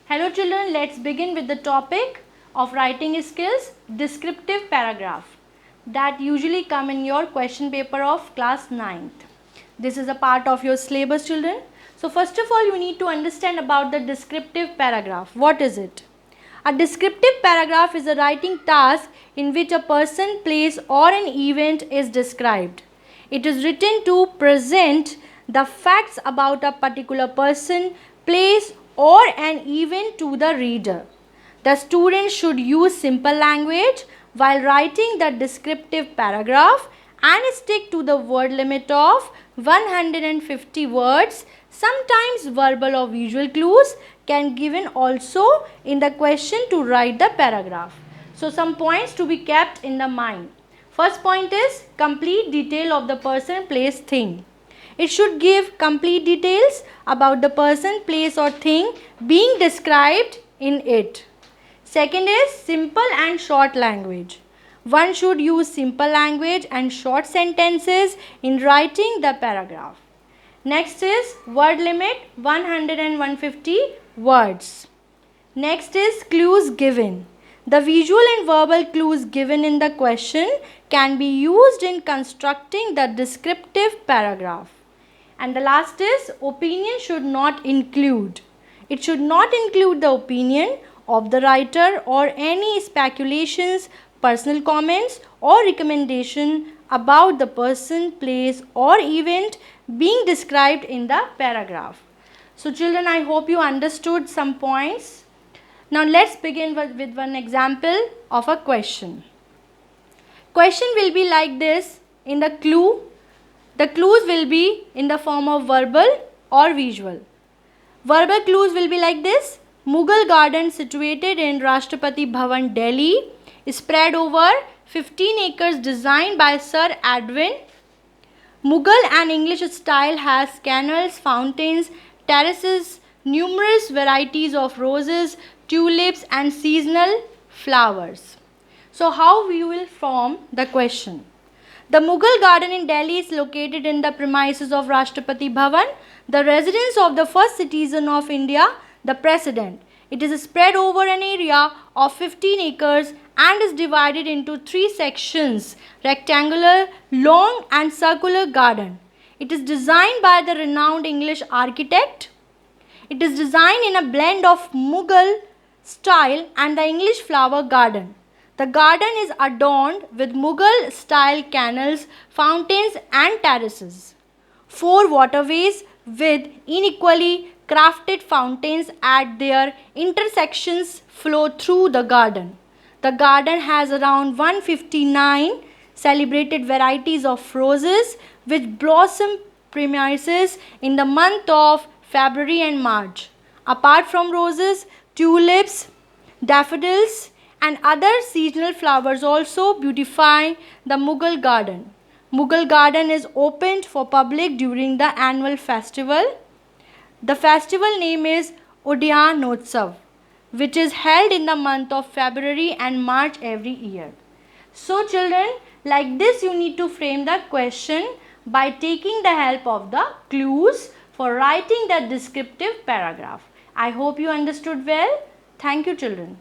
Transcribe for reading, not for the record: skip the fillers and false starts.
Hello children, let's begin with the topic of writing skills, descriptive paragraph that usually come in your question paper of class 9th. This is a part of your syllabus children. So first of all you need to understand about the descriptive paragraph. What is it? A descriptive paragraph is a writing task in which a person, place or an event is described. It is written to present the facts about a particular person, place or an event to the reader. The student should use simple language while writing the descriptive paragraph and stick to the word limit of 150 words. Sometimes verbal or visual clues can given also in the question to write the paragraph. So some points to be kept in the mind. First point is complete detail of the person, place, thing. It should give complete details about the person, place or thing being described in it. Second is simple and short language. One should use simple language and short sentences in writing the paragraph. Next is word limit 100 and 150 words. Next is clues given. The visual and verbal clues given in the question can be used in constructing the descriptive paragraph. And the last is opinion should not include. It should not include the opinion of the writer or any speculations, personal comments or recommendation about the person, place or event being described in the paragraph. So children, I hope you understood some points. Now let's begin with one example of a question. Question will be like this in the clue. The clues will be in the form of verbal or visual. Verbal clues will be like this. Mughal garden situated in Rashtrapati Bhavan, Delhi, spread over 15 acres, designed by Sir Edwin. Mughal and English style, has canals, fountains, terraces, numerous varieties of roses, tulips and seasonal flowers. So how we will form the question? The Mughal garden in Delhi is located in the premises of Rashtrapati Bhavan, the residence of the first citizen of India, the President. It is spread over an area of 15 acres and is divided into 3 sections: rectangular, long and circular garden. It is designed by the renowned English architect. It is designed in a blend of Mughal style and the English flower garden. The garden is adorned with Mughal style canals, fountains and terraces. 4 waterways with unequally crafted fountains at their intersections flow through the garden. The garden has around 159 celebrated varieties of roses which blossom premises in the month of February and March. Apart from roses, tulips, daffodils and other seasonal flowers also beautify the Mughal garden. Mughal garden is opened for public during the annual festival. The festival name is Udyanotsav, which is held in the month of February and March every year. So children, like this you need to frame the question by taking the help of the clues for writing the descriptive paragraph. I hope you understood well. Thank you children.